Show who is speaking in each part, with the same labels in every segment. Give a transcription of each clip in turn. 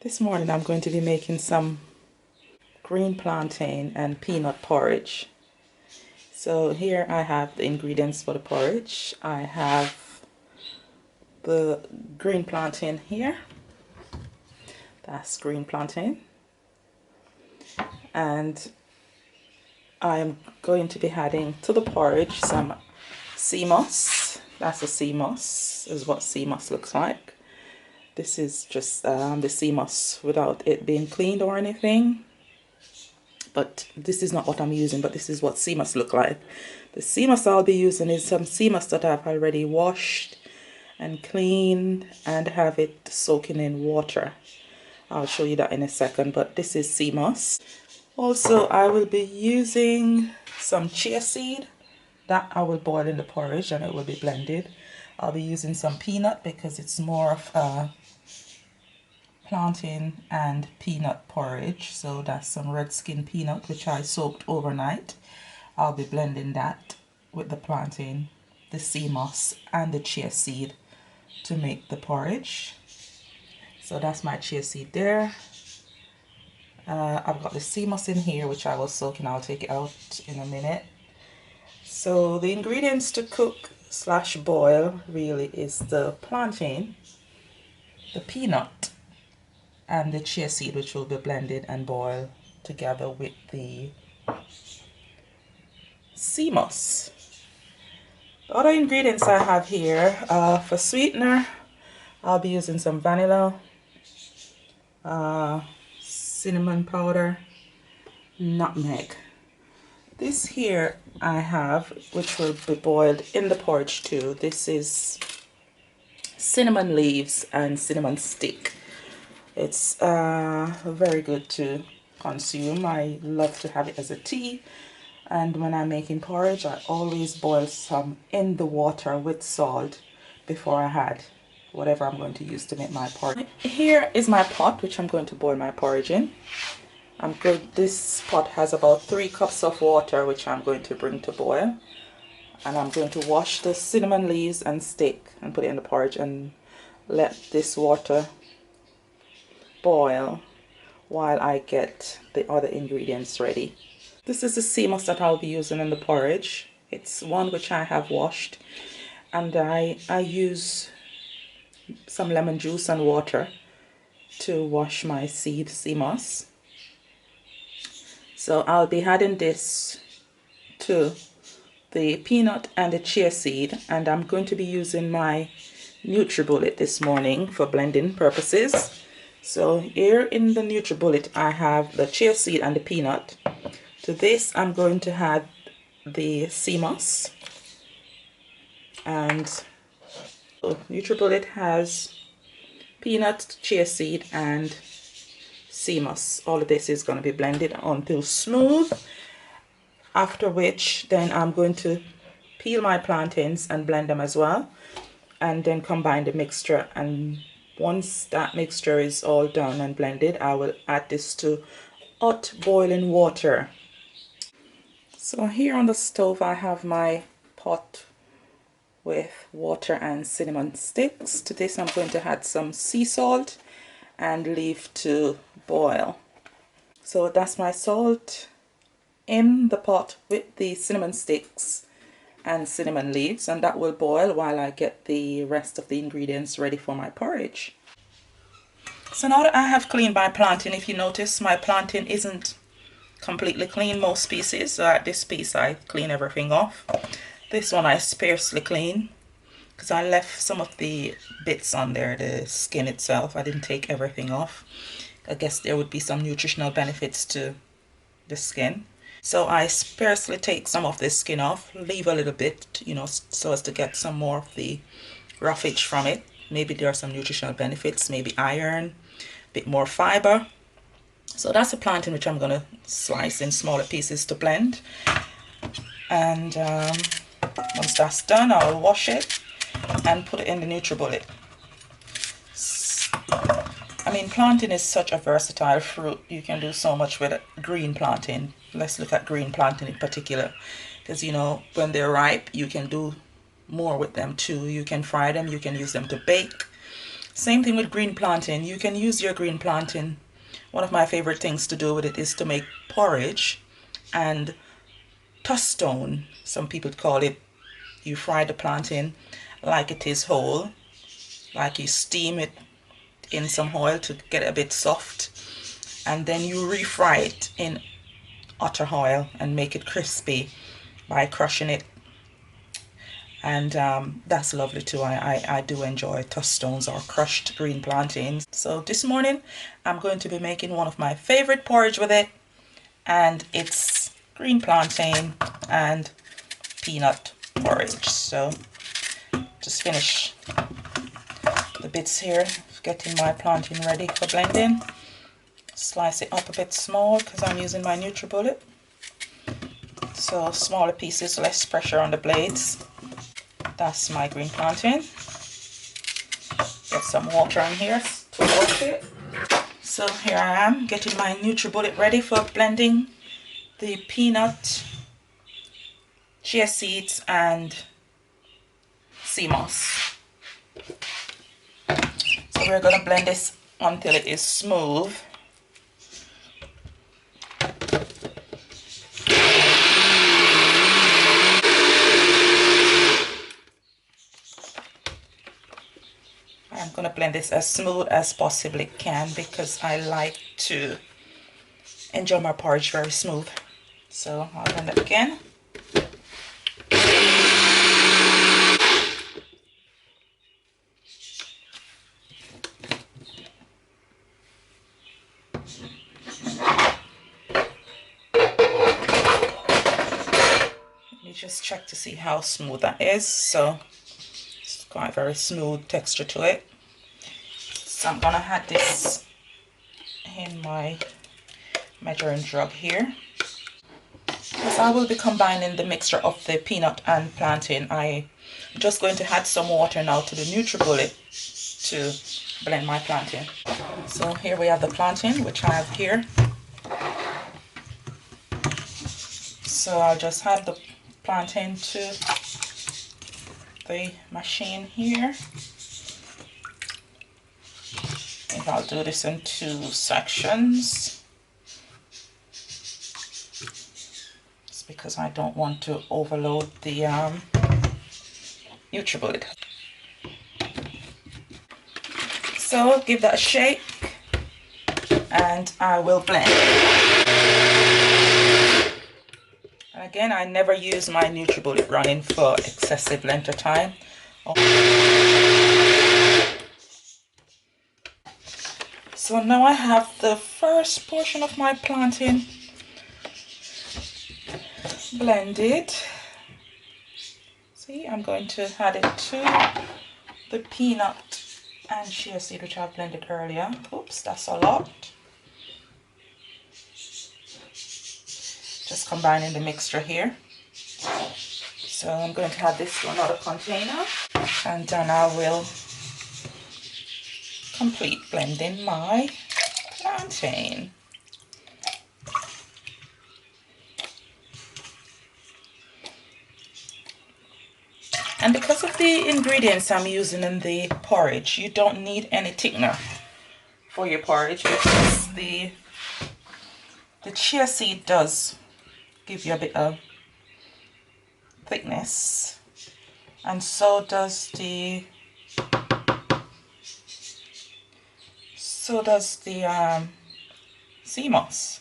Speaker 1: This morning I'm going to be making some green plantain and peanut porridge. So here I have the ingredients for the porridge. I have the green plantain here. That's green plantain. And I am going to be adding to the porridge some sea moss. That's a sea moss, is what sea moss looks like. This is just the sea moss without it being cleaned or anything. But this is not what I'm using, but this is what sea moss look like. The sea moss I'll be using is some sea moss that I've already washed and cleaned and have it soaking in water. I'll show you that in a second, but this is sea moss. Also, I will be using some chia seed that I will boil in the porridge and it will be blended. I'll be using some peanut because it's more of a plantain and peanut porridge. So that's some red skin peanut which I soaked overnight. I'll be blending that with the plantain, the sea moss and the chia seed to make the porridge. So that's my chia seed there. I've got the sea moss in here which I will soak and I'll take it out in a minute. So the ingredients to cook / boil really is the plantain, the peanut and the chia seed, which will be blended and boiled together with the sea moss. The other ingredients I have here, for sweetener, I'll be using some vanilla, cinnamon powder, nutmeg. This here I have, which will be boiled in the porridge too. This is cinnamon leaves and cinnamon stick. It's very good to consume. I love to have it as a tea, and when I'm making porridge I always boil some in the water with salt before I add whatever I'm going to use to make my porridge. Here is my pot which I'm going to boil my porridge in. This pot has about 3 cups of water which I'm going to bring to boil, and I'm going to wash the cinnamon leaves and stick and put it in the porridge and let this water boil while I get the other ingredients ready. This is the sea moss that I'll be using in the porridge. It's one which I have washed, and I use some lemon juice and water to wash my sea moss. So I'll be adding this to the peanut and the chia seed, and I'm going to be using my NutriBullet this morning for blending purposes. So here in the NutriBullet I have the chia seed and the peanut. To this I'm going to add the sea moss, and so NutriBullet has peanut, chia seed and sea moss. All of this is going to be blended until smooth, after which then I'm going to peel my plantains and blend them as well, and then combine the mixture. And once that mixture is all done and blended, I will add this to hot boiling water. So here on the stove I have my pot with water and cinnamon sticks. To this I'm going to add some sea salt and leave to boil. So that's my salt in the pot with the cinnamon sticks and cinnamon leaves, and that will boil while I get the rest of the ingredients ready for my porridge. So now that I have cleaned my plantain, if you notice my plantain isn't completely clean. Most pieces, so at this piece I clean everything off. This one I sparsely clean because I left some of the bits on there, the skin itself. I didn't take everything off. I guess there would be some nutritional benefits to the skin. So I sparsely take some of this skin off, leave a little bit, you know, so as to get some more of the roughage from it. Maybe there are some nutritional benefits, maybe iron, a bit more fiber. So that's a plantain which I'm going to slice in smaller pieces to blend. And once that's done, I'll wash it and put it in the NutriBullet. I mean, plantain is such a versatile fruit. You can do so much with it. Green plantain. Let's look at green plantain in particular, because you know when they're ripe you can do more with them too. You can fry them, you can use them to bake. Same thing with green plantain. You can use your green plantain. One of my favorite things to do with it is to make porridge and tostone. Some people call it. You fry the plantain like it is whole, like you steam it in some oil to get it a bit soft, and then you refry it in hotter oil and make it crispy by crushing it. And that's lovely too. I do enjoy tostones or crushed green plantains. So this morning I'm going to be making one of my favorite porridge with it, and it's green plantain and peanut porridge. So just finish the bits here, getting my plantain ready for blending. Slice it up a bit small because I'm using my NutriBullet. So smaller pieces, less pressure on the blades. That's my green plantain. Get some water in here to wash it. So here I am getting my NutriBullet ready for blending the peanut, chia seeds and sea moss. So we're going to blend this until it is smooth. I'm going to blend this as smooth as possibly can because I like to enjoy my porridge very smooth. So I'll blend it again. Let me just check to see how smooth that is. So it's got a very smooth texture to it. So I'm gonna add this in my measuring jug here. Because I will be combining the mixture of the peanut and plantain, I'm just going to add some water now to the NutriBullet to blend my plantain. So here we have the plantain, which I have here. So I'll just add the plantain to the machine here. I think I'll do this in 2 sections. It's because I don't want to overload the NutriBullet. So give that a shake and I will blend. And again, I never use my NutriBullet running for excessive length of time. So now I have the first portion of my plantain blended. See, I'm going to add it to the peanut and chia seed which I've blended earlier. Oops, that's a lot. Just combining the mixture here. So I'm going to add this to another container, and then I will complete blending my plantain. And because of the ingredients I'm using in the porridge, you don't need any thickener for your porridge, because the chia seed does give you a bit of thickness, and so does the sea moss.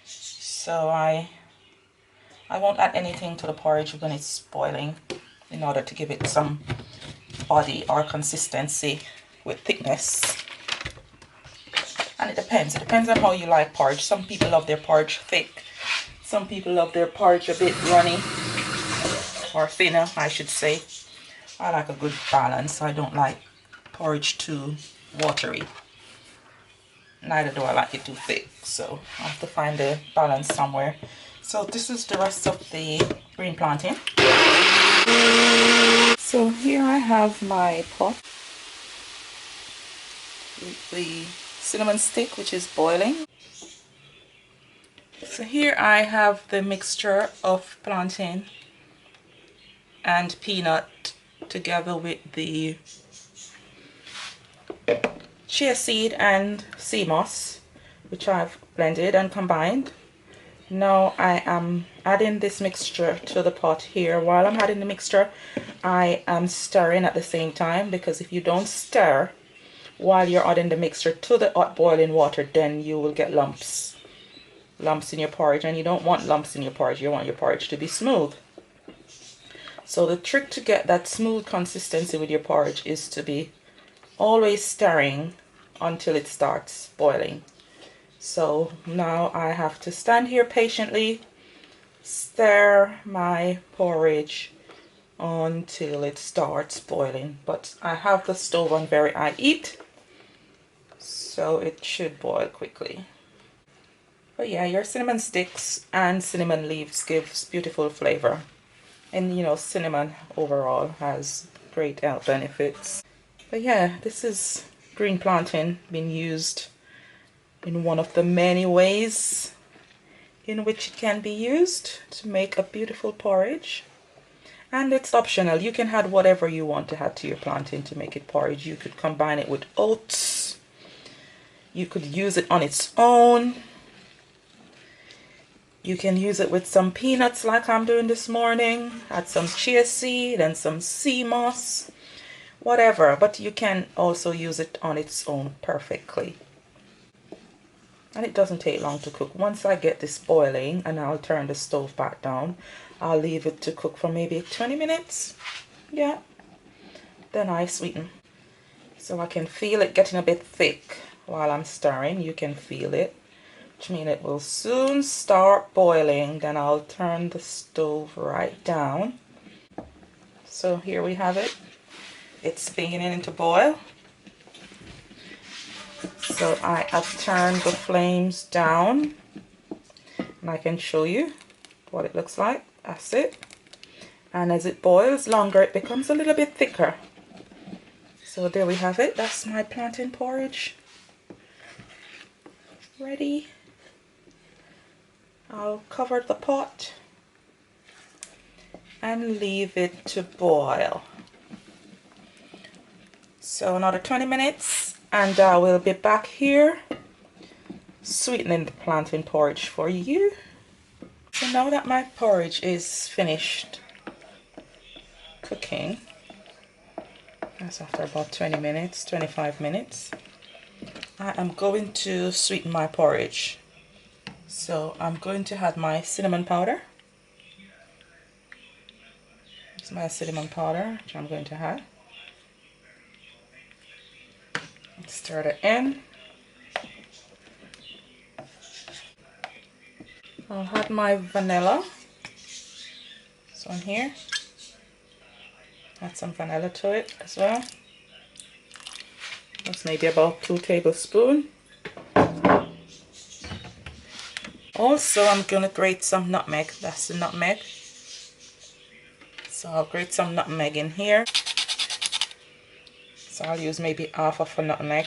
Speaker 1: So I won't add anything to the porridge when it's boiling, in order to give it some body or consistency with thickness. And it depends on how you like porridge. Some people love their porridge thick, some people love their porridge a bit runny, or thinner I should say. I like a good balance. I don't like porridge too watery, neither do I like it too thick, so I have to find the balance somewhere. So this is the rest of the green plantain. So here I have my pot with the cinnamon stick, which is boiling. So here I have the mixture of plantain and peanut together with the chia seed and sea moss, which I've blended and combined. Now I am adding this mixture to the pot here. While I'm adding the mixture, I am stirring at the same time, because if you don't stir while you're adding the mixture to the hot boiling water, then you will get lumps in your porridge, and you don't want lumps in your porridge. You want your porridge to be smooth. So the trick to get that smooth consistency with your porridge is to be always stirring until it starts boiling. So now I have to stand here patiently, stir my porridge until it starts boiling. But I have the stove on very high heat, so it should boil quickly. But yeah, your cinnamon sticks and cinnamon leaves gives beautiful flavor. And you know, cinnamon overall has great health benefits. But yeah, this is green plantain being used in one of the many ways in which it can be used to make a beautiful porridge. And it's optional. You can add whatever you want to add to your plantain to make it porridge. You could combine it with oats. You could use it on its own. You can use it with some peanuts like I'm doing this morning. Add some chia seed and some sea moss. Whatever. But you can also use it on its own perfectly. And it doesn't take long to cook. Once I get this boiling, and I'll turn the stove back down, I'll leave it to cook for maybe 20 minutes. Yeah. Then I sweeten. So I can feel it getting a bit thick while I'm stirring. You can feel it, which means it will soon start boiling. Then I'll turn the stove right down. So here we have it. It's beginning to boil. So I have turned the flames down, and I can show you what it looks like. That's it. And as it boils longer, it becomes a little bit thicker. So there we have it. That's my plantain porridge ready. I'll cover the pot and leave it to boil. So another 20 minutes. And I will be back here sweetening the plantain porridge for you. So now that my porridge is finished cooking, that's after about 20 minutes, 25 minutes, I am going to sweeten my porridge. So I'm going to add my cinnamon powder. It's my cinnamon powder, which I'm going to add. Stir it in. I'll add my vanilla. So in here, add some vanilla to it as well. That's maybe about 2 tablespoons. Also, I'm going to grate some nutmeg. That's the nutmeg. So I'll grate some nutmeg in here. So I'll use maybe half of a nutmeg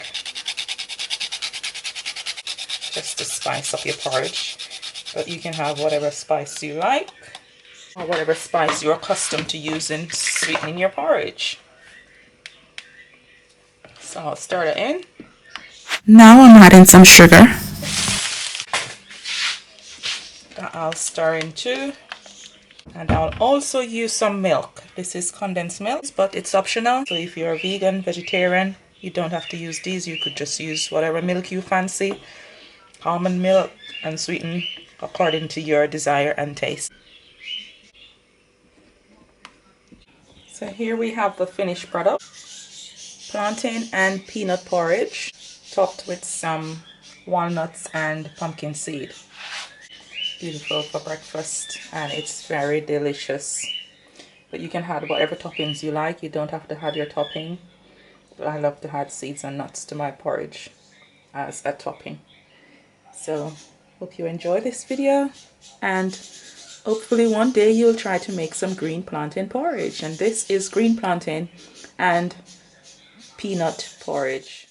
Speaker 1: just to spice up your porridge. But you can have whatever spice you like, or whatever spice you're accustomed to using sweetening your porridge. So I'll stir it in. Now I'm adding some sugar that I'll stir in too. And I'll also use some milk. This is condensed milk, but it's optional. So if you're a vegan, vegetarian, you don't have to use these. You could just use whatever milk you fancy. Almond milk, and sweeten according to your desire and taste. So here we have the finished product. Plantain and peanut porridge, topped with some walnuts and pumpkin seed. Beautiful for breakfast, and it's very delicious. But you can add whatever toppings you like. You don't have to add your topping. But I love to add seeds and nuts to my porridge as a topping. So hope you enjoy this video, and hopefully one day you'll try to make some green plantain porridge. And this is green plantain and peanut porridge.